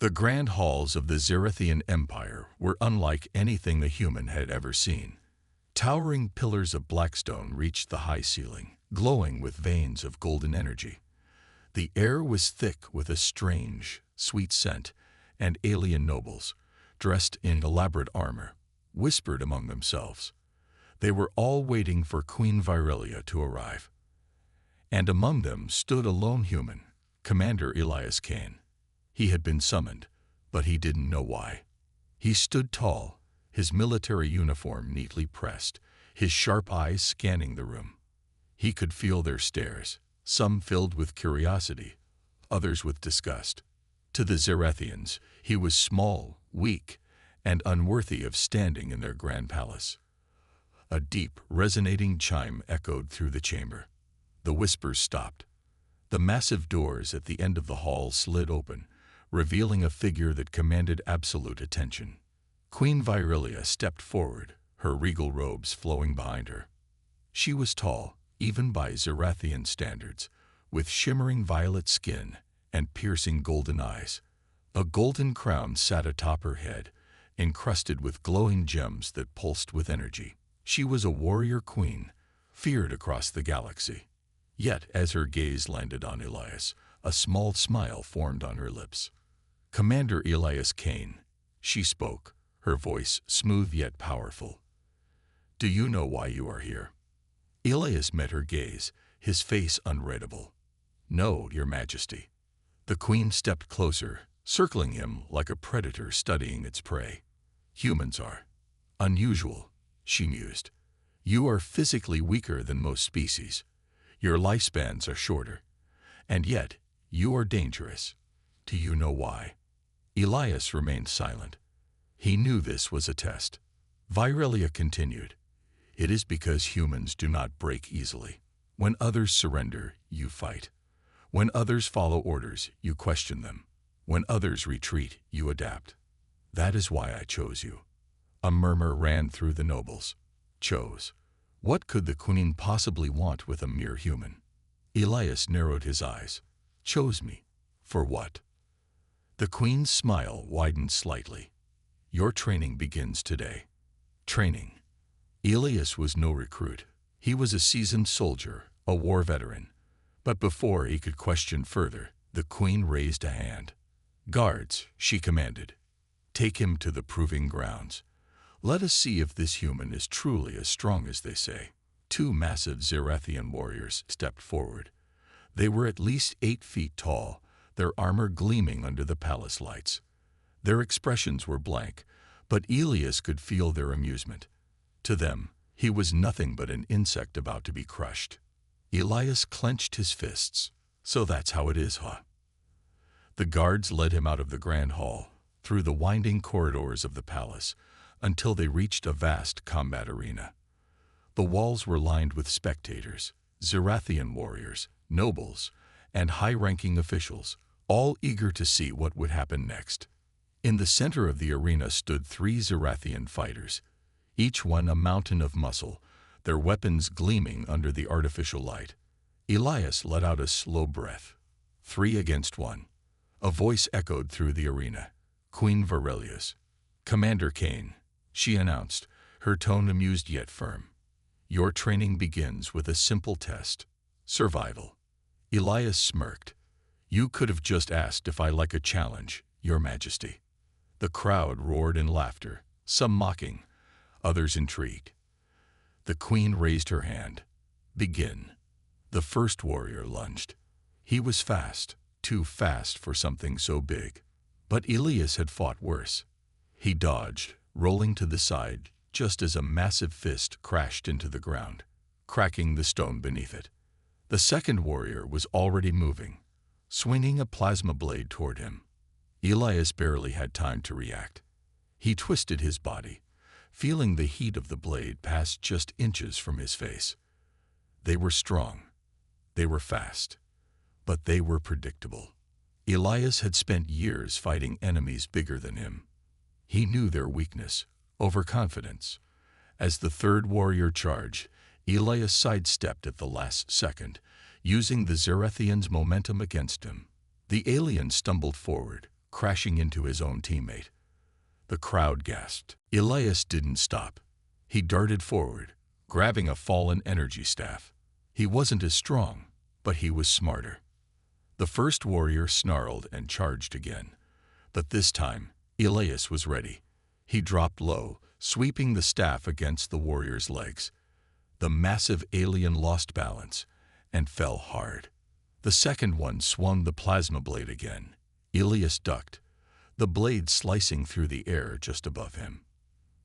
The grand halls of the Zerathian Empire were unlike anything a human had ever seen. Towering pillars of blackstone reached the high ceiling, glowing with veins of golden energy. The air was thick with a strange, sweet scent, and alien nobles, dressed in elaborate armor, whispered among themselves. They were all waiting for Queen Virelia to arrive. And among them stood a lone human, Commander Elias Kane. He had been summoned, but he didn't know why. He stood tall, his military uniform neatly pressed, his sharp eyes scanning the room. He could feel their stares, some filled with curiosity, others with disgust. To the Zerathians, he was small, weak, and unworthy of standing in their grand palace. A deep, resonating chime echoed through the chamber. The whispers stopped. The massive doors at the end of the hall slid open, revealing a figure that commanded absolute attention. Queen Virelia stepped forward, her regal robes flowing behind her. She was tall, even by Zerathian standards, with shimmering violet skin and piercing golden eyes. A golden crown sat atop her head, encrusted with glowing gems that pulsed with energy. She was a warrior queen, feared across the galaxy. Yet, as her gaze landed on Elias, a small smile formed on her lips. "Commander Elias Kane," she spoke, her voice smooth yet powerful. "Do you know why you are here?" Elias met her gaze, his face unreadable. "No, Your Majesty." The queen stepped closer, circling him like a predator studying its prey. "Humans are unusual," she mused. "You are physically weaker than most species. Your lifespans are shorter. And yet, you are dangerous. Do you know why?" Elias remained silent. He knew this was a test. Virelia continued, "It is because humans do not break easily. When others surrender, you fight. When others follow orders, you question them. When others retreat, you adapt. That is why I chose you." A murmur ran through the nobles. Chose. What could the queen possibly want with a mere human? Elias narrowed his eyes. "Chose me? For what?" The queen's smile widened slightly. "Your training begins today." Training. Elias was no recruit. He was a seasoned soldier, a war veteran. But before he could question further, the queen raised a hand. "Guards," she commanded. "Take him to the proving grounds. Let us see if this human is truly as strong as they say." Two massive Zerathian warriors stepped forward. They were at least 8 feet tall, their armor gleaming under the palace lights. Their expressions were blank, but Elias could feel their amusement. To them, he was nothing but an insect about to be crushed. Elias clenched his fists. "So that's how it is, huh?" The guards led him out of the grand hall, through the winding corridors of the palace, until they reached a vast combat arena. The walls were lined with spectators, Zerathian warriors, nobles, and high-ranking officials, all eager to see what would happen next. In the center of the arena stood 3 Zerathian fighters, each one a mountain of muscle, their weapons gleaming under the artificial light. Elias let out a slow breath. 3 against 1. A voice echoed through the arena. "Queen Virelius." "Commander Kane," she announced, her tone amused yet firm. "Your training begins with a simple test. Survival." Elias smirked. "You could have just asked if I like a challenge, Your Majesty." The crowd roared in laughter, some mocking, others intrigued. The queen raised her hand. "Begin." The first warrior lunged. He was fast, too fast for something so big. But Elias had fought worse. He dodged, rolling to the side just as a massive fist crashed into the ground, cracking the stone beneath it. The second warrior was already moving, swinging a plasma blade toward him. Elias barely had time to react. He twisted his body, feeling the heat of the blade pass just inches from his face. They were strong. They were fast. But they were predictable. Elias had spent years fighting enemies bigger than him. He knew their weakness, overconfidence. As the third warrior charged, Elias sidestepped at the last second, using the Zerathian's momentum against him. The alien stumbled forward, crashing into his own teammate. The crowd gasped. Elias didn't stop. He darted forward, grabbing a fallen energy staff. He wasn't as strong, but he was smarter. The first warrior snarled and charged again. But this time, Elias was ready. He dropped low, sweeping the staff against the warrior's legs. The massive alien lost balance and fell hard. The second one swung the plasma blade again. Elias ducked, the blade slicing through the air just above him.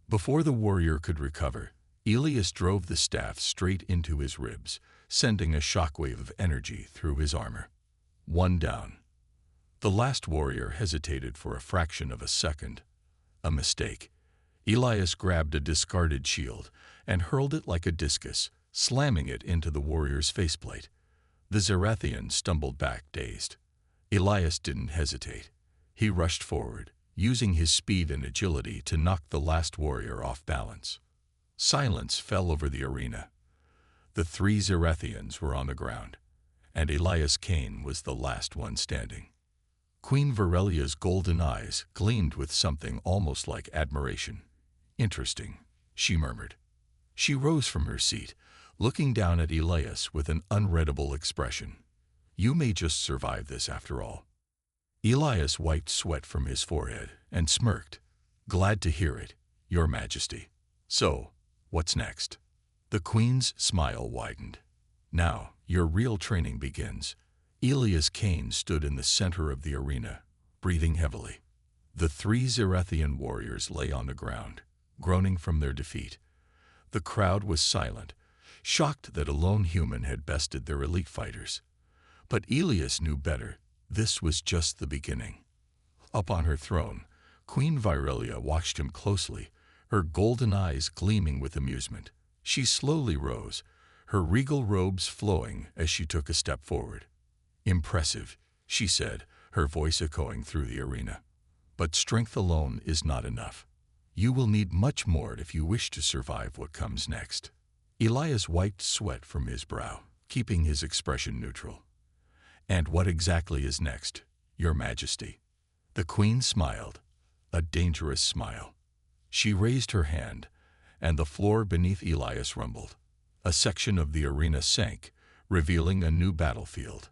Before the warrior could recover, Elias drove the staff straight into his ribs, sending a shockwave of energy through his armor. One down. The last warrior hesitated for a fraction of a second. A mistake. Elias grabbed a discarded shield and hurled it like a discus, slamming it into the warrior's faceplate. The Zerathian stumbled back, dazed. Elias didn't hesitate. He rushed forward, using his speed and agility to knock the last warrior off balance. Silence fell over the arena. The three Zerathians were on the ground, and Elias Kane was the last one standing. Queen Virelia's golden eyes gleamed with something almost like admiration. "Interesting," she murmured. She rose from her seat, looking down at Elias with an unreadable expression. "You may just survive this after all." Elias wiped sweat from his forehead and smirked. "Glad to hear it, Your Majesty. So, what's next?" The Queen's smile widened. "Now, your real training begins." Elias Kane stood in the center of the arena, breathing heavily. The three Zerathian warriors lay on the ground, groaning from their defeat. The crowd was silent, shocked that a lone human had bested their elite fighters. But Elias knew better. This was just the beginning. Up on her throne, Queen Virelia watched him closely, her golden eyes gleaming with amusement. She slowly rose, her regal robes flowing as she took a step forward. "Impressive," she said, her voice echoing through the arena. "But strength alone is not enough. You will need much more if you wish to survive what comes next." Elias wiped sweat from his brow, keeping his expression neutral. "And what exactly is next, Your Majesty?" The Queen smiled, a dangerous smile. She raised her hand, and the floor beneath Elias rumbled. A section of the arena sank, revealing a new battlefield.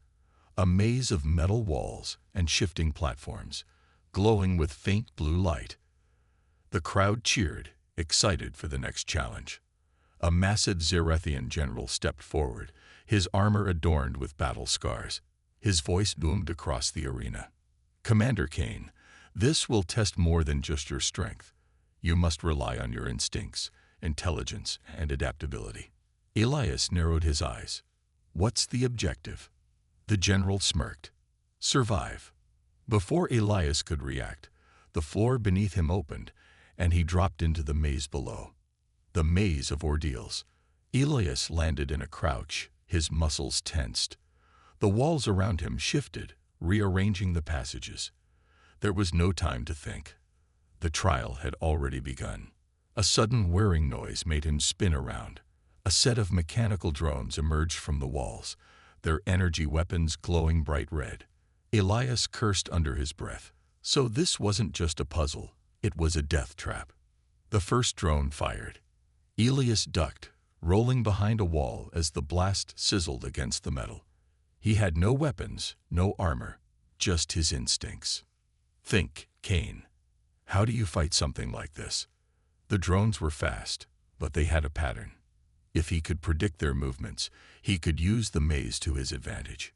A maze of metal walls and shifting platforms, glowing with faint blue light. The crowd cheered, excited for the next challenge. A massive Zerathian general stepped forward, his armor adorned with battle scars. His voice boomed across the arena. "Commander Kane, this will test more than just your strength. You must rely on your instincts, intelligence, and adaptability." Elias narrowed his eyes. "What's the objective?" The general smirked. "Survive." Before Elias could react, the floor beneath him opened, and he dropped into the maze below. The maze of ordeals. Elias landed in a crouch, his muscles tensed. The walls around him shifted, rearranging the passages. There was no time to think. The trial had already begun. A sudden whirring noise made him spin around. A set of mechanical drones emerged from the walls, their energy weapons glowing bright red. Elias cursed under his breath. So this wasn't just a puzzle, it was a death trap. The first drone fired. Elias ducked, rolling behind a wall as the blast sizzled against the metal. He had no weapons, no armor, just his instincts. "Think, Kane. How do you fight something like this?" The drones were fast, but they had a pattern. If he could predict their movements, he could use the maze to his advantage.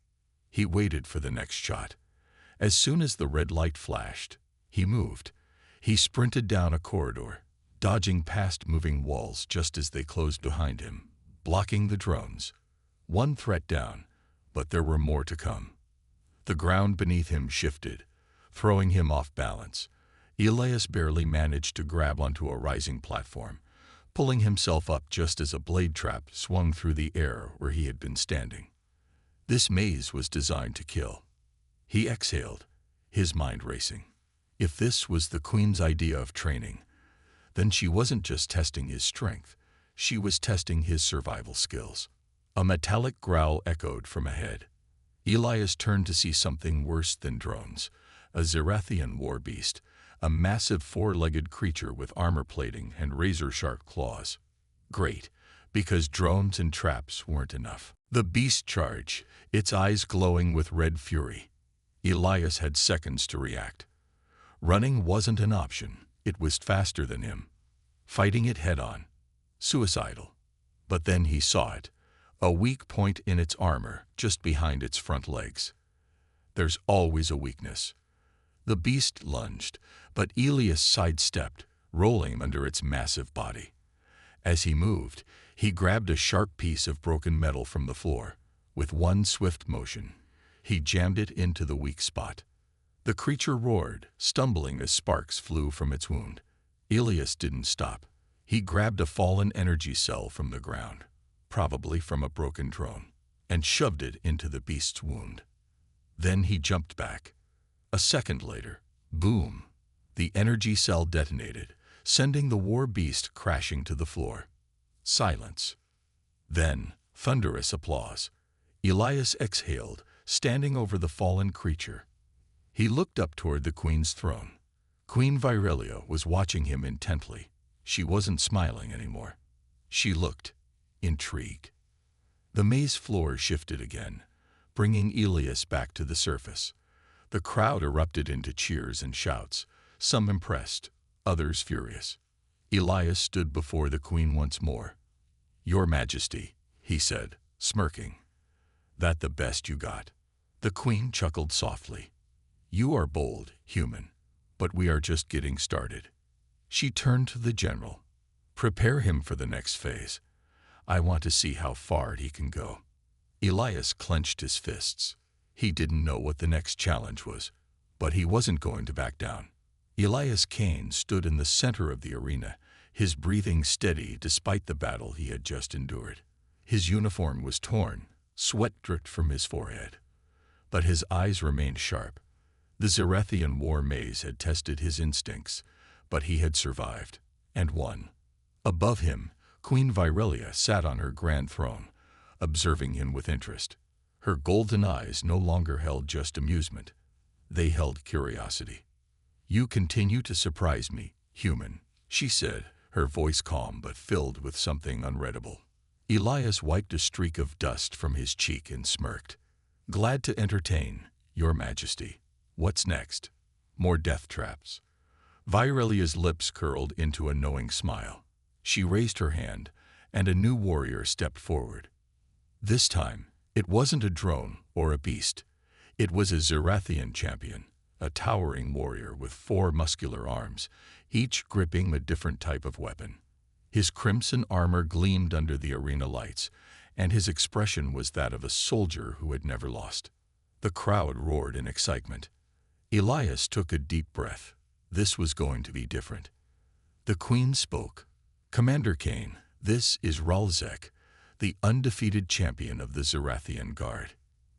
He waited for the next shot. As soon as the red light flashed, he moved. He sprinted down a corridor, dodging past moving walls just as they closed behind him, blocking the drones. One threat down, but there were more to come. The ground beneath him shifted, throwing him off balance. Elias barely managed to grab onto a rising platform, pulling himself up just as a blade trap swung through the air where he had been standing. This maze was designed to kill. He exhaled, his mind racing. If this was the Queen's idea of training, then she wasn't just testing his strength, she was testing his survival skills. A metallic growl echoed from ahead. Elias turned to see something worse than drones, a Zerathian war beast, a massive four-legged creature with armor plating and razor-sharp claws. Great, because drones and traps weren't enough. The beast charged, its eyes glowing with red fury. Elias had seconds to react. Running wasn't an option. It was faster than him. Fighting it head-on. Suicidal. But then he saw it. A weak point in its armor, just behind its front legs. There's always a weakness. The beast lunged, but Elias sidestepped, rolling under its massive body. As he moved, he grabbed a sharp piece of broken metal from the floor. With one swift motion, he jammed it into the weak spot. The creature roared, stumbling as sparks flew from its wound. Elias didn't stop. He grabbed a fallen energy cell from the ground, probably from a broken drone, and shoved it into the beast's wound. Then he jumped back. A second later, boom, the energy cell detonated, sending the war beast crashing to the floor. Silence. Then, thunderous applause. Elias exhaled, standing over the fallen creature. He looked up toward the queen's throne. Queen Virelia was watching him intently. She wasn't smiling anymore. She looked intrigued. The maze floor shifted again, bringing Elias back to the surface. The crowd erupted into cheers and shouts, some impressed, others furious. Elias stood before the queen once more. "Your Majesty," he said, smirking. "That the best you got?" The queen chuckled softly. "You are bold, human, but we are just getting started." She turned to the general. "Prepare him for the next phase. I want to see how far he can go." Elias clenched his fists. He didn't know what the next challenge was, but he wasn't going to back down. Elias Kane stood in the center of the arena, his breathing steady despite the battle he had just endured. His uniform was torn, sweat dripped from his forehead. But his eyes remained sharp. The Zerathian war maze had tested his instincts, but he had survived, and won. Above him, Queen Virelia sat on her grand throne, observing him with interest. Her golden eyes no longer held just amusement. They held curiosity. "You continue to surprise me, human," she said, her voice calm but filled with something unreadable. Elias wiped a streak of dust from his cheek and smirked. "Glad to entertain, Your Majesty. What's next? More death traps?" Virelia's lips curled into a knowing smile. She raised her hand, and a new warrior stepped forward. This time, it wasn't a drone or a beast. It was a Zerathian champion, a towering warrior with 4 muscular arms, each gripping a different type of weapon. His crimson armor gleamed under the arena lights, and his expression was that of a soldier who had never lost. The crowd roared in excitement. Elias took a deep breath. This was going to be different. The queen spoke. "Commander Kane, this is Ralzek, the undefeated champion of the Zerathian Guard.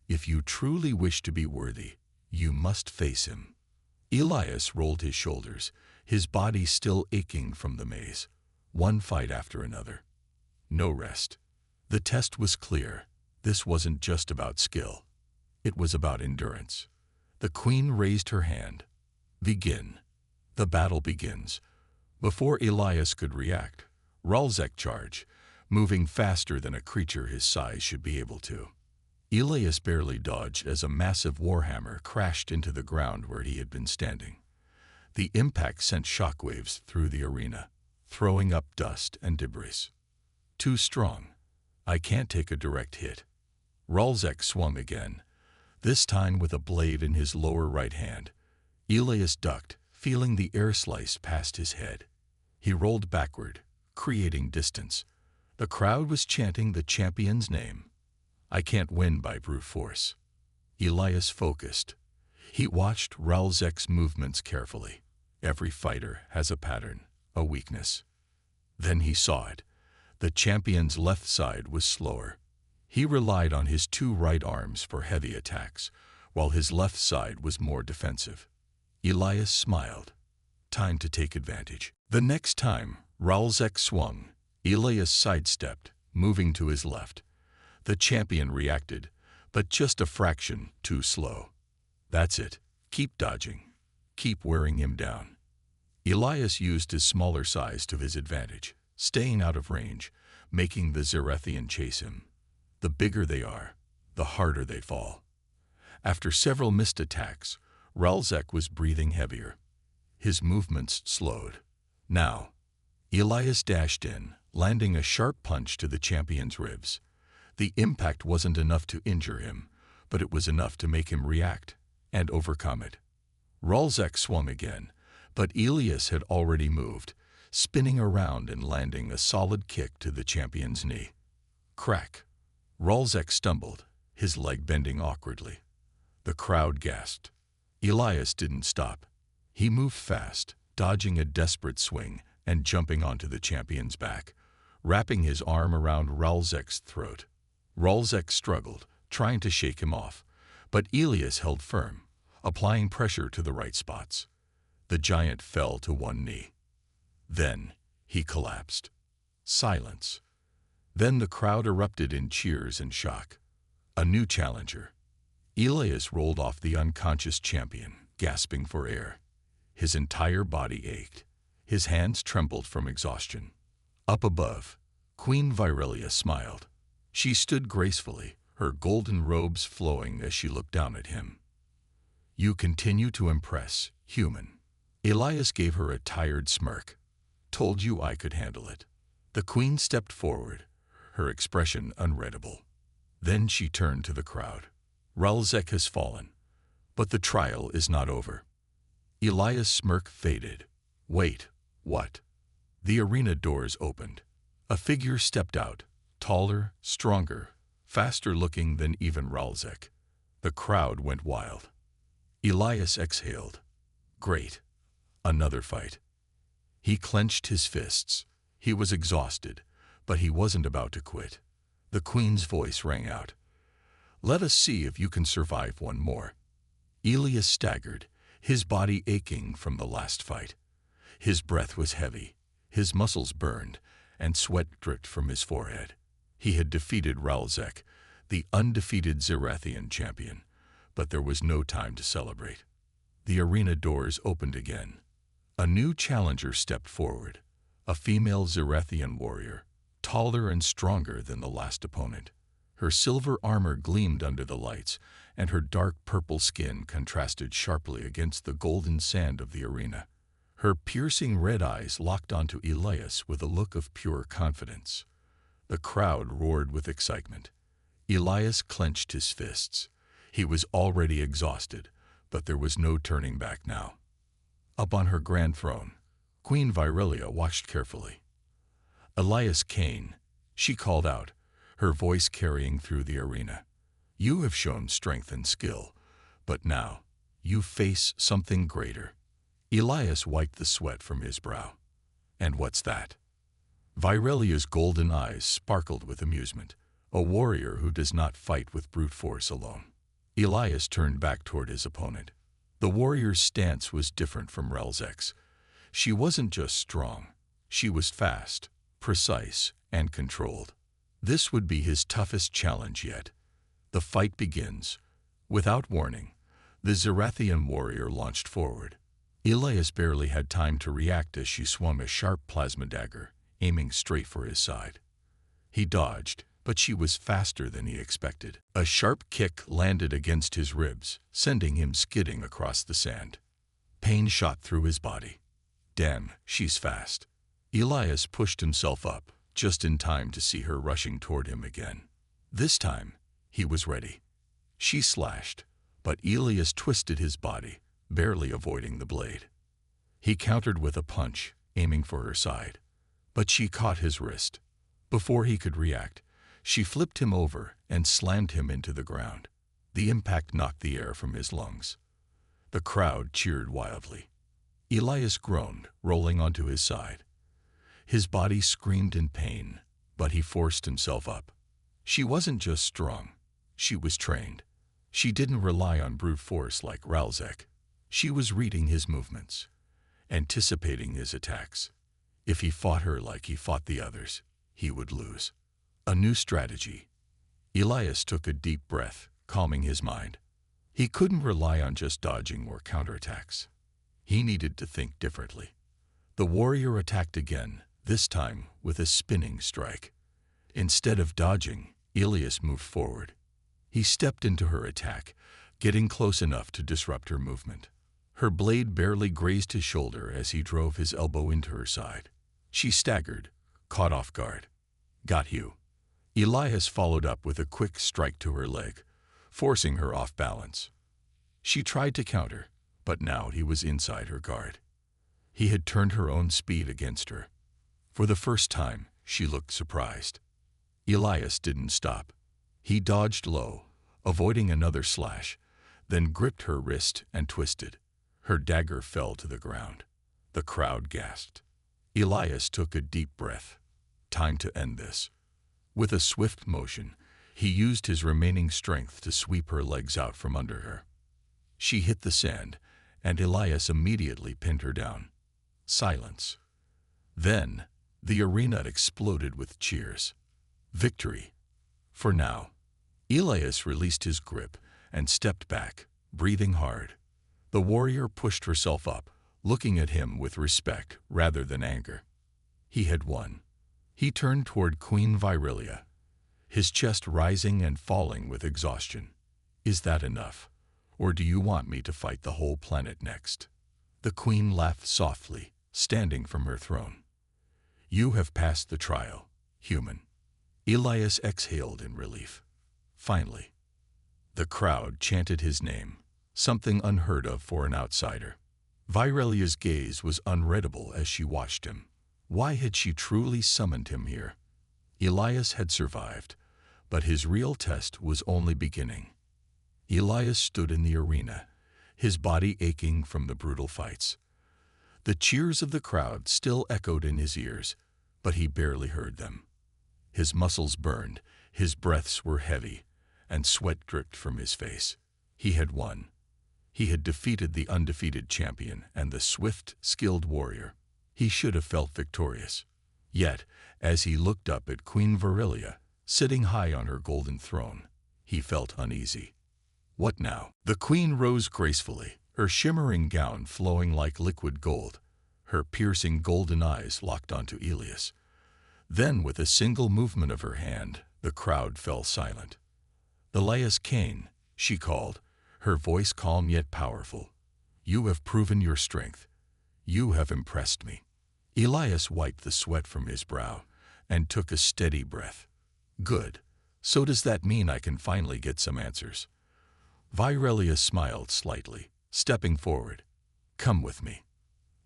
If you truly wish to be worthy, you must face him." Elias rolled his shoulders, his body still aching from the maze. One fight after another. No rest. The test was clear. This wasn't just about skill. It was about endurance. The queen raised her hand. "Begin." The battle begins. Before Elias could react, Ralzek charged, moving faster than a creature his size should be able to. Elias barely dodged as a massive warhammer crashed into the ground where he had been standing. The impact sent shockwaves through the arena, throwing up dust and debris. "Too strong. I can't take a direct hit." Ralzek swung again, this time with a blade in his lower right hand. Elias ducked, feeling the air slice past his head. He rolled backward, creating distance. The crowd was chanting the champion's name. "I can't win by brute force." Elias focused. He watched Ralzek's movements carefully. Every fighter has a pattern, a weakness. Then he saw it. The champion's left side was slower. He relied on his 2 right arms for heavy attacks, while his left side was more defensive. Elias smiled. Time to take advantage. The next time Ralzek swung, Elias sidestepped, moving to his left. The champion reacted, but just a fraction too slow. "That's it. Keep dodging. Keep wearing him down. Elias used his smaller size to his advantage, staying out of range, making the Zerathian chase him. The bigger they are, the harder they fall. After several missed attacks, Ralzek was breathing heavier. His movements slowed. Now, Elias dashed in, landing a sharp punch to the champion's ribs. The impact wasn't enough to injure him, but it was enough to make him react and overcome it. Ralzek swung again, but Elias had already moved, spinning around and landing a solid kick to the champion's knee. Crack! Ralzek stumbled, his leg bending awkwardly. The crowd gasped. Elias didn't stop. He moved fast, dodging a desperate swing and jumping onto the champion's back, wrapping his arm around Ralzek's throat. Ralzek struggled, trying to shake him off, but Elias held firm, applying pressure to the right spots. The giant fell to one knee. Then he collapsed. Silence. Then the crowd erupted in cheers and shock. A new challenger. Elias rolled off the unconscious champion, gasping for air. His entire body ached. His hands trembled from exhaustion. Up above, Queen Virelia smiled. She stood gracefully, her golden robes flowing as she looked down at him. "You continue to impress, human." Elias gave her a tired smirk. "Told you I could handle it." The queen stepped forward, her expression unreadable. Then she turned to the crowd. "Ralzek has fallen, but the trial is not over." Elias' smirk faded. "Wait, what?" The arena doors opened. A figure stepped out, taller, stronger, faster looking than even Ralzek. The crowd went wild. Elias exhaled. Great. Another fight. He clenched his fists. He was exhausted, but he wasn't about to quit. The queen's voice rang out. "Let us see if you can survive one more." Elias staggered, his body aching from the last fight. His breath was heavy, his muscles burned, and sweat dripped from his forehead. He had defeated Ralzek, the undefeated Zerathian champion, but there was no time to celebrate. The arena doors opened again. A new challenger stepped forward, a female Zerathian warrior, taller and stronger than the last opponent. Her silver armor gleamed under the lights, and her dark purple skin contrasted sharply against the golden sand of the arena. Her piercing red eyes locked onto Elias with a look of pure confidence. The crowd roared with excitement. Elias clenched his fists. He was already exhausted, but there was no turning back now. Up on her grand throne, Queen Virelia watched carefully. "Elias Kane," she called out, her voice carrying through the arena. "You have shown strength and skill, but now you face something greater." Elias wiped the sweat from his brow. "And what's that?" Virelia's golden eyes sparkled with amusement. "A warrior who does not fight with brute force alone." Elias turned back toward his opponent. The warrior's stance was different from Ralzek's. She wasn't just strong. She was fast, precise, and controlled. This would be his toughest challenge yet. The fight begins. Without warning, the Zerathian warrior launched forward. Elias barely had time to react as she swung a sharp plasma dagger, aiming straight for his side. He dodged, but she was faster than he expected. A sharp kick landed against his ribs, sending him skidding across the sand. Pain shot through his body. "Damn, she's fast." Elias pushed himself up, just in time to see her rushing toward him again. This time, he was ready. She slashed, but Elias twisted his body, barely avoiding the blade. He countered with a punch, aiming for her side. But she caught his wrist. Before he could react, she flipped him over and slammed him into the ground. The impact knocked the air from his lungs. The crowd cheered wildly. Elias groaned, rolling onto his side. His body screamed in pain, but he forced himself up. She wasn't just strong. She was trained. She didn't rely on brute force like Ralzek. She was reading his movements, anticipating his attacks. If he fought her like he fought the others, he would lose. A new strategy. Elias took a deep breath, calming his mind. He couldn't rely on just dodging or counterattacks. He needed to think differently. The warrior attacked again, this time with a spinning strike. Instead of dodging, Elias moved forward. He stepped into her attack, getting close enough to disrupt her movement. Her blade barely grazed his shoulder as he drove his elbow into her side. She staggered, caught off guard. Got you. Elias followed up with a quick strike to her leg, forcing her off balance. She tried to counter, but now he was inside her guard. He had turned her own speed against her. For the first time, she looked surprised. Elias didn't stop. He dodged low, avoiding another slash, then gripped her wrist and twisted. Her dagger fell to the ground. The crowd gasped. Elias took a deep breath. Time to end this. With a swift motion, he used his remaining strength to sweep her legs out from under her. She hit the sand, and Elias immediately pinned her down. Silence. Then, the arena exploded with cheers. Victory. For now. Elias released his grip and stepped back, breathing hard. The warrior pushed herself up, looking at him with respect rather than anger. He had won. He turned toward Queen Virelia, his chest rising and falling with exhaustion. Is that enough? Or do you want me to fight the whole planet next? The queen laughed softly, standing from her throne. You have passed the trial, human. Elias exhaled in relief. Finally. The crowd chanted his name, something unheard of for an outsider. Virelia's gaze was unreadable as she watched him. Why had she truly summoned him here? Elias had survived, but his real test was only beginning. Elias stood in the arena, his body aching from the brutal fights. The cheers of the crowd still echoed in his ears, but he barely heard them. His muscles burned, his breaths were heavy, and sweat dripped from his face. He had won. He had defeated the undefeated champion and the swift, skilled warrior. He should have felt victorious. Yet, as he looked up at Queen Virelia, sitting high on her golden throne, he felt uneasy. What now? The queen rose gracefully, her shimmering gown flowing like liquid gold, her piercing golden eyes locked onto Elias. Then, with a single movement of her hand, the crowd fell silent. Elias Kane, she called, her voice calm yet powerful. You have proven your strength. You have impressed me. Elias wiped the sweat from his brow and took a steady breath. Good. So does that mean I can finally get some answers? Virelia smiled slightly, stepping forward. Come with me.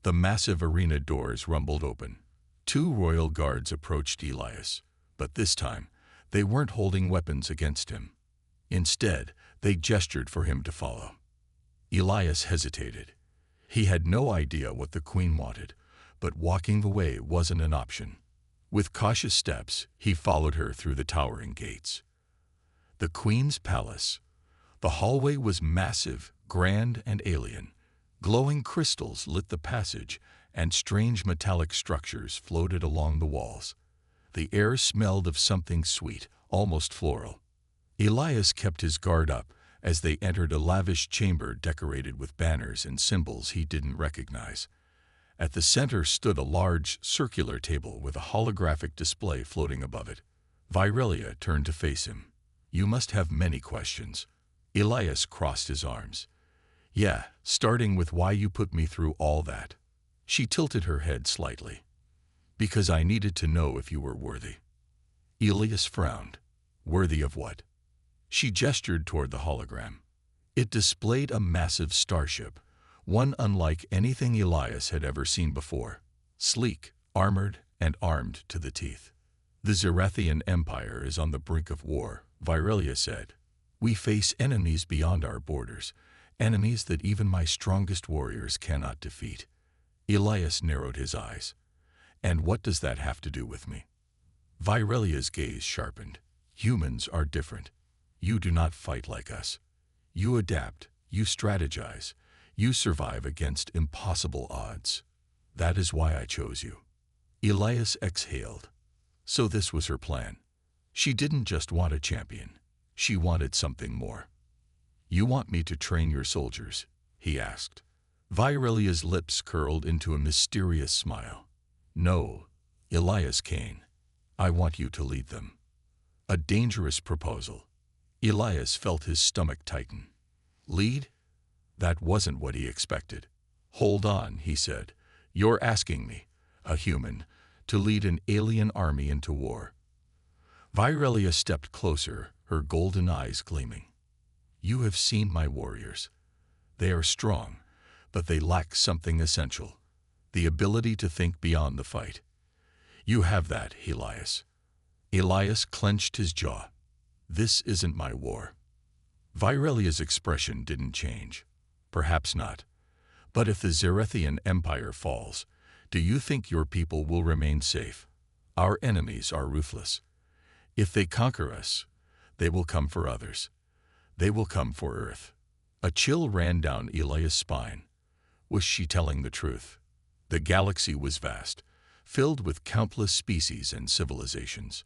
The massive arena doors rumbled open. 2 royal guards approached Elias, but this time they weren't holding weapons against him. Instead, they gestured for him to follow. Elias hesitated. He had no idea what the queen wanted, but walking away wasn't an option. With cautious steps, he followed her through the towering gates. The queen's palace. The hallway was massive, grand, and alien. Glowing crystals lit the passage, and strange metallic structures floated along the walls. The air smelled of something sweet, almost floral. Elias kept his guard up as they entered a lavish chamber decorated with banners and symbols he didn't recognize. At the center stood a large, circular table with a holographic display floating above it. Virelia turned to face him. You must have many questions. Elias crossed his arms. Yeah, starting with why you put me through all that. She tilted her head slightly. Because I needed to know if you were worthy. Elias frowned. Worthy of what? She gestured toward the hologram. It displayed a massive starship, one unlike anything Elias had ever seen before. Sleek, armored, and armed to the teeth. The Zerathian Empire is on the brink of war, Virelia said. We face enemies beyond our borders, enemies that even my strongest warriors cannot defeat. Elias narrowed his eyes. And what does that have to do with me? Virelia's gaze sharpened. Humans are different. You do not fight like us. You adapt, you strategize, you survive against impossible odds. That is why I chose you. Elias exhaled. So this was her plan. She didn't just want a champion. She wanted something more. You want me to train your soldiers? He asked. Virelia's lips curled into a mysterious smile. No, Elias Kane. I want you to lead them. A dangerous proposal. Elias felt his stomach tighten. Lead? That wasn't what he expected. Hold on, he said. You're asking me, a human, to lead an alien army into war. Virelia stepped closer, her golden eyes gleaming. You have seen my warriors. They are strong, but they lack something essential, the ability to think beyond the fight. You have that, Elias. Elias clenched his jaw. This isn't my war. Virelia's expression didn't change. Perhaps not. But if the Zerethian Empire falls, do you think your people will remain safe? Our enemies are ruthless. If they conquer us, they will come for others. They will come for Earth. A chill ran down Elias' spine. Was she telling the truth? The galaxy was vast, filled with countless species and civilizations.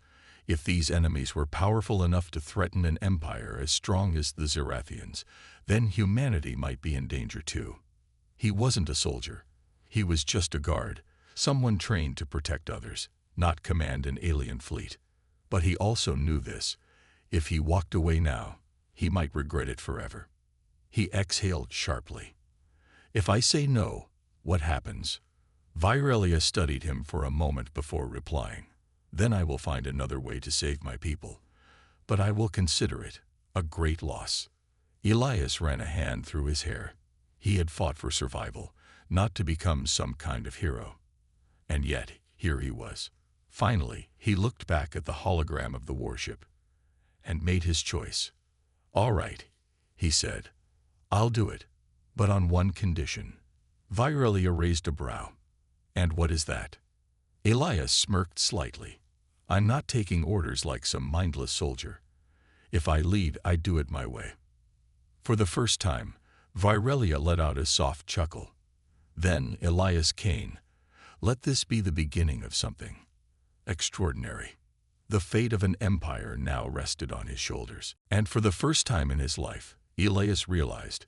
If these enemies were powerful enough to threaten an empire as strong as the Zerathians, then humanity might be in danger too. He wasn't a soldier. He was just a guard, someone trained to protect others, not command an alien fleet. But he also knew this. If he walked away now, he might regret it forever. He exhaled sharply. If I say no, what happens? Virelia studied him for a moment before replying. Then I will find another way to save my people. But I will consider it a great loss. Elias ran a hand through his hair. He had fought for survival, not to become some kind of hero. And yet, here he was. Finally, he looked back at the hologram of the warship and made his choice. All right, he said. I'll do it, but on one condition. Virelia raised a brow. And what is that? Elias smirked slightly. I'm not taking orders like some mindless soldier. If I lead, I do it my way. For the first time, Virelia let out a soft chuckle. Then, Elias Kane, let this be the beginning of something extraordinary. The fate of an empire now rested on his shoulders. And for the first time in his life, Elias realized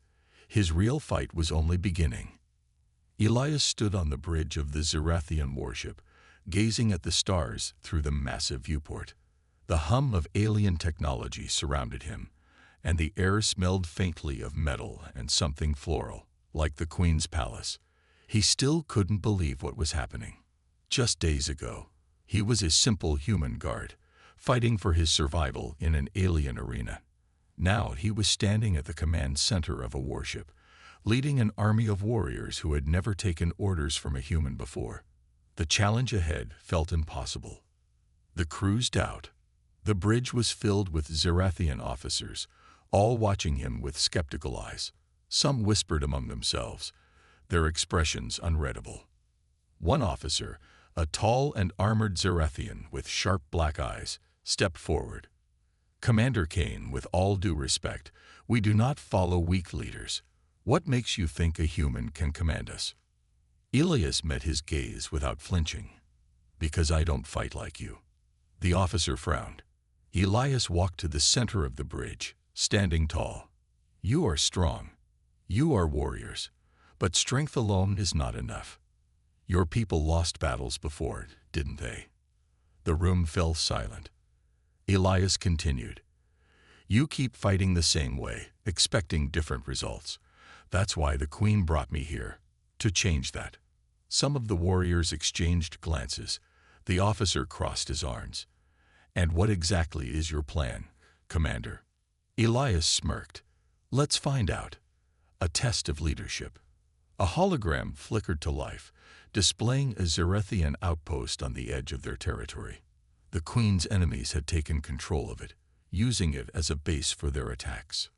his real fight was only beginning. Elias stood on the bridge of the Zerathian warship, gazing at the stars through the massive viewport. The hum of alien technology surrounded him, and the air smelled faintly of metal and something floral, like the Queen's palace. He still couldn't believe what was happening. Just days ago, he was a simple human guard, fighting for his survival in an alien arena. Now he was standing at the command center of a warship, leading an army of warriors who had never taken orders from a human before. The challenge ahead felt impossible. The cruised out. The bridge was filled with Zerathian officers, all watching him with skeptical eyes. Some whispered among themselves, their expressions unreadable. One officer, a tall and armored Zerathian with sharp black eyes, stepped forward. Commander Kane, with all due respect, we do not follow weak leaders. What makes you think a human can command us? Elias met his gaze without flinching. Because I don't fight like you. The officer frowned. Elias walked to the center of the bridge, standing tall. You are strong. You are warriors. But strength alone is not enough. Your people lost battles before, didn't they? The room fell silent. Elias continued. You keep fighting the same way, expecting different results. That's why the Queen brought me here, to change that. Some of the warriors exchanged glances. The officer crossed his arms. And what exactly is your plan, Commander? Elias smirked. Let's find out. A test of leadership. A hologram flickered to life, displaying a Zerethian outpost on the edge of their territory. The Queen's enemies had taken control of it, using it as a base for their attacks.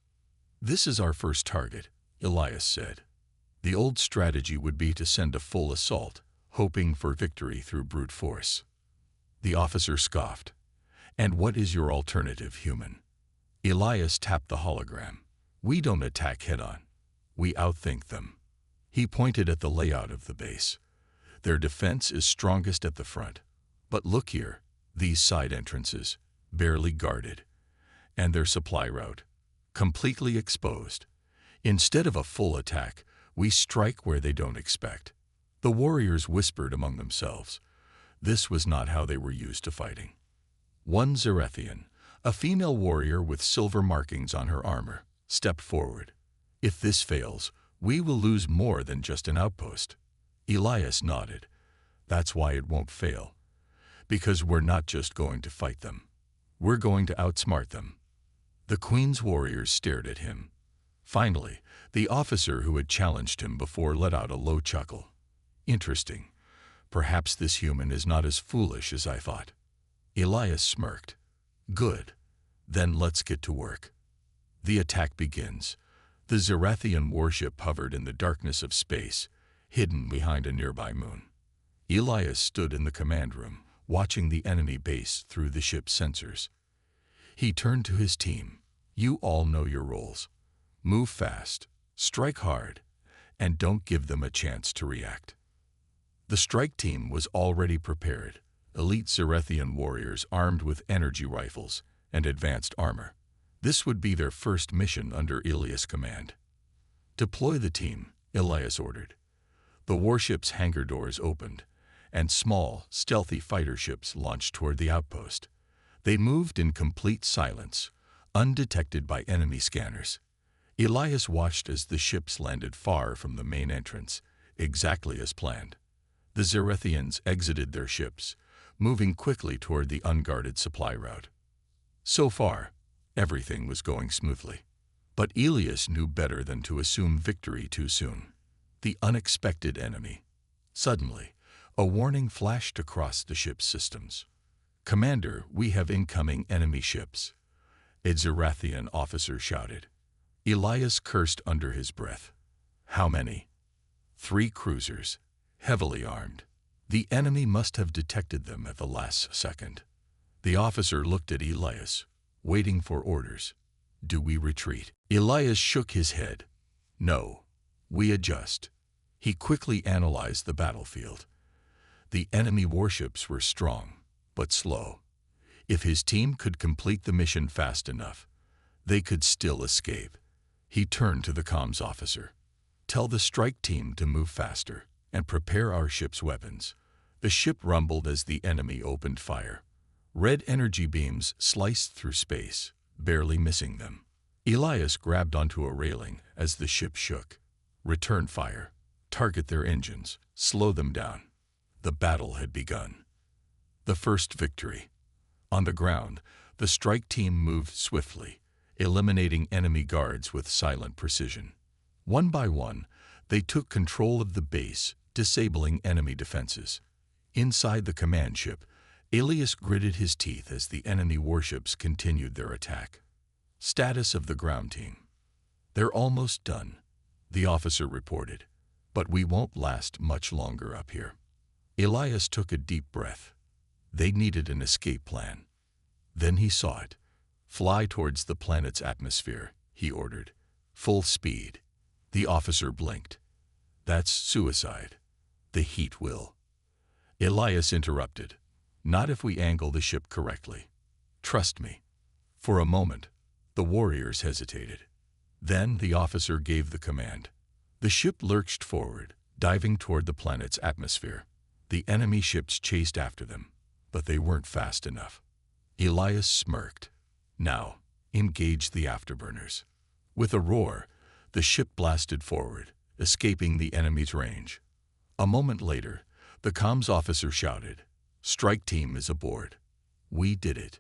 This is our first target, Elias said. The old strategy would be to send a full assault, hoping for victory through brute force. The officer scoffed. And what is your alternative, human? Elias tapped the hologram. We don't attack head-on. We outthink them. He pointed at the layout of the base. Their defense is strongest at the front. But look here, these side entrances, barely guarded. And their supply route. completely exposed. Instead of a full attack, we strike where they don't expect. The warriors whispered among themselves. This was not how they were used to fighting. One Zerethian, a female warrior with silver markings on her armor, stepped forward. If this fails, we will lose more than just an outpost. Elias nodded. That's why it won't fail. Because we're not just going to fight them. We're going to outsmart them. The Queen's warriors stared at him. Finally, the officer who had challenged him before let out a low chuckle. Interesting. Perhaps this human is not as foolish as I thought. Elias smirked. Good. Then let's get to work. The attack begins. The Zerethian warship hovered in the darkness of space, hidden behind a nearby moon. Elias stood in the command room, watching the enemy base through the ship's sensors. He turned to his team. You all know your roles. Move fast, strike hard, and don't give them a chance to react. The strike team was already prepared, elite Zerethian warriors armed with energy rifles and advanced armor. This would be their first mission under Elias' command. Deploy the team, Elias ordered. The warship's hangar doors opened, and small, stealthy fighter ships launched toward the outpost. They moved in complete silence, undetected by enemy scanners. Elias watched as the ships landed far from the main entrance, exactly as planned. The Zerethians exited their ships, moving quickly toward the unguarded supply route. So far, everything was going smoothly. But Elias knew better than to assume victory too soon. The unexpected enemy. Suddenly, a warning flashed across the ship's systems. Commander, we have incoming enemy ships. A Zerethian officer shouted. Elias cursed under his breath. How many? 3 cruisers, heavily armed. The enemy must have detected them at the last second. The officer looked at Elias, waiting for orders. Do we retreat? Elias shook his head. No, we adjust. He quickly analyzed the battlefield. The enemy warships were strong, but slow. If his team could complete the mission fast enough, they could still escape. He turned to the comms officer. Tell the strike team to move faster and prepare our ship's weapons. The ship rumbled as the enemy opened fire. Red energy beams sliced through space, barely missing them. Elias grabbed onto a railing as the ship shook. Return fire. Target their engines. Slow them down. The battle had begun. The first victory. On the ground, the strike team moved swiftly, eliminating enemy guards with silent precision. One by one, they took control of the base, disabling enemy defenses. Inside the command ship, Elias gritted his teeth as the enemy warships continued their attack. Status of the ground team. They're almost done, the officer reported, but we won't last much longer up here. Elias took a deep breath. They needed an escape plan. Then he saw it. Fly towards the planet's atmosphere, he ordered. Full speed. The officer blinked. That's suicide. The heat will. Elias interrupted. Not if we angle the ship correctly. Trust me. For a moment, the warriors hesitated. Then the officer gave the command. The ship lurched forward, diving toward the planet's atmosphere. The enemy ships chased after them, but they weren't fast enough. Elias smirked. Now, engage the afterburners. With a roar, the ship blasted forward, escaping the enemy's range. A moment later, the comms officer shouted, Strike team is aboard. We did it.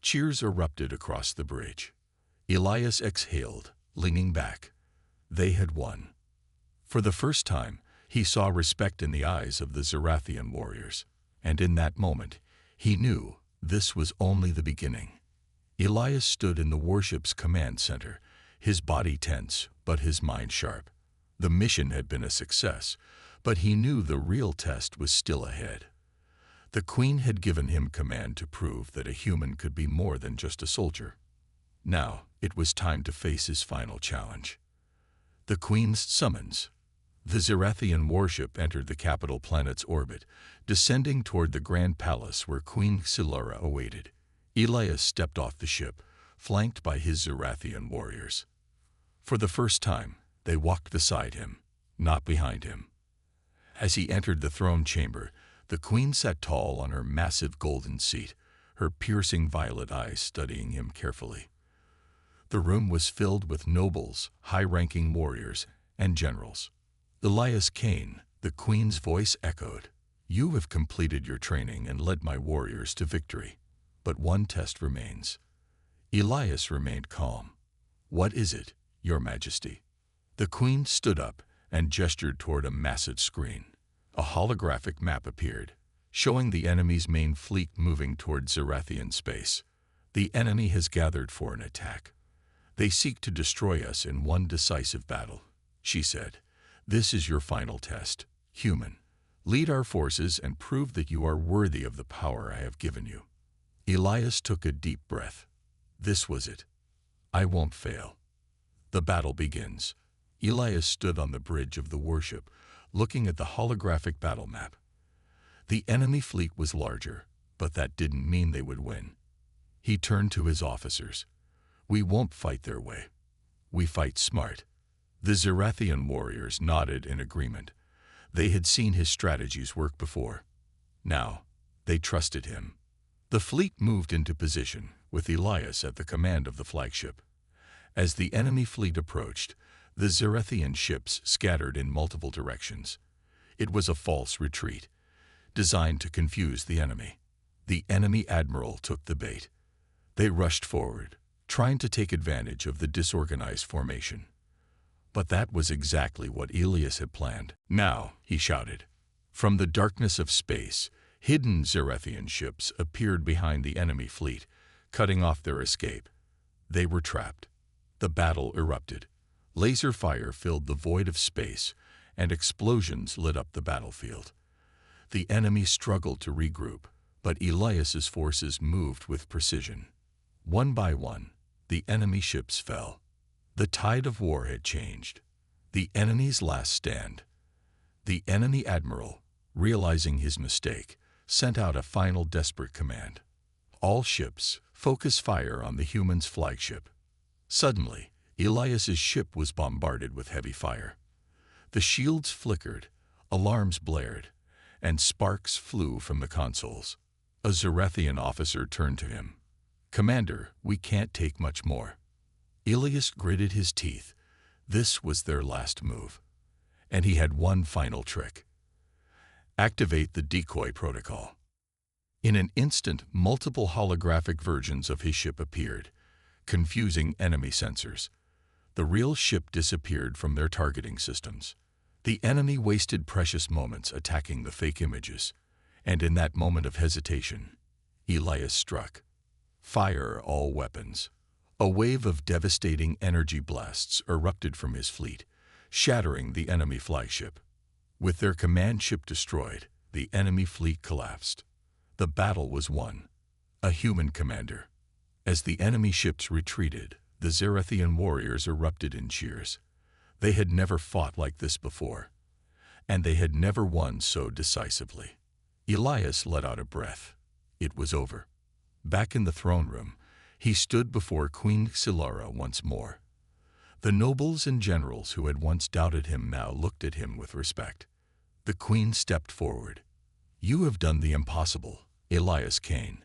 Cheers erupted across the bridge. Elias exhaled, leaning back. They had won. For the first time, he saw respect in the eyes of the Zerethian warriors, and in that moment, he knew this was only the beginning. Elias stood in the warship's command center, his body tense, but his mind sharp. The mission had been a success, but he knew the real test was still ahead. The Queen had given him command to prove that a human could be more than just a soldier. Now, it was time to face his final challenge. The Queen's summons. The Zerethian warship entered the capital planet's orbit, descending toward the grand palace where Queen Silura awaited. Elias stepped off the ship, flanked by his Zerathian warriors. For the first time, they walked beside him, not behind him. As he entered the throne chamber, the queen sat tall on her massive golden seat, her piercing violet eyes studying him carefully. The room was filled with nobles, high-ranking warriors, and generals. Elias Kane, the queen's voice echoed, "You have completed your training and led my warriors to victory. But one test remains." Elias remained calm. "What is it, Your Majesty?" The queen stood up and gestured toward a massive screen. A holographic map appeared, showing the enemy's main fleet moving toward Zerathian space. "The enemy has gathered for an attack. They seek to destroy us in one decisive battle," she said. "This is your final test, human. Lead our forces and prove that you are worthy of the power I have given you." Elias took a deep breath. This was it. "I won't fail." The battle begins. Elias stood on the bridge of the warship, looking at the holographic battle map. The enemy fleet was larger, but that didn't mean they would win. He turned to his officers. "We won't fight their way. We fight smart." The Zerathian warriors nodded in agreement. They had seen his strategies work before. Now, they trusted him. The fleet moved into position, with Elias at the command of the flagship. As the enemy fleet approached, the Zerathian ships scattered in multiple directions. It was a false retreat, designed to confuse the enemy. The enemy admiral took the bait. They rushed forward, trying to take advantage of the disorganized formation. But that was exactly what Elias had planned. "Now," he shouted. From the darkness of space, hidden Zerathian ships appeared behind the enemy fleet, cutting off their escape. They were trapped. The battle erupted. Laser fire filled the void of space, and explosions lit up the battlefield. The enemy struggled to regroup, but Elias's forces moved with precision. One by one, the enemy ships fell. The tide of war had changed. The enemy's last stand. The enemy admiral, realizing his mistake, sent out a final desperate command. "All ships, focus fire on the human's flagship." Suddenly, Elias's ship was bombarded with heavy fire. The shields flickered, alarms blared, and sparks flew from the consoles. A Zerathian officer turned to him. "Commander, we can't take much more." Elias gritted his teeth. This was their last move. And he had one final trick. Activate the decoy protocol. In an instant, multiple holographic versions of his ship appeared, confusing enemy sensors. The real ship disappeared from their targeting systems. The enemy wasted precious moments attacking the fake images, and in that moment of hesitation, Elias struck. Fire all weapons. A wave of devastating energy blasts erupted from his fleet, shattering the enemy flagship. With their command ship destroyed, the enemy fleet collapsed. The battle was won. A human commander. As the enemy ships retreated, the Zerathian warriors erupted in cheers. They had never fought like this before, and they had never won so decisively. Elias let out a breath. It was over. Back in the throne room, he stood before Queen Xylara once more. The nobles and generals who had once doubted him now looked at him with respect. The queen stepped forward. "You have done the impossible, Elias Kane."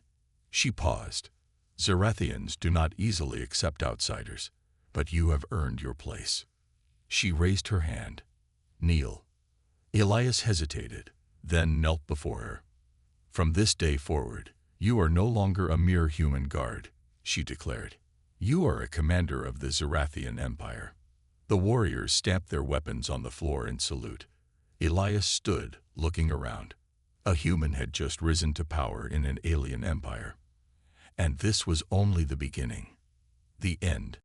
She paused. "Zerathians do not easily accept outsiders, but you have earned your place." She raised her hand. "Kneel." Elias hesitated, then knelt before her. "From this day forward, you are no longer a mere human guard," she declared. "You are a commander of the Zerathian Empire." The warriors stamped their weapons on the floor in salute. Elias stood, looking around. A human had just risen to power in an alien empire. And this was only the beginning. The end.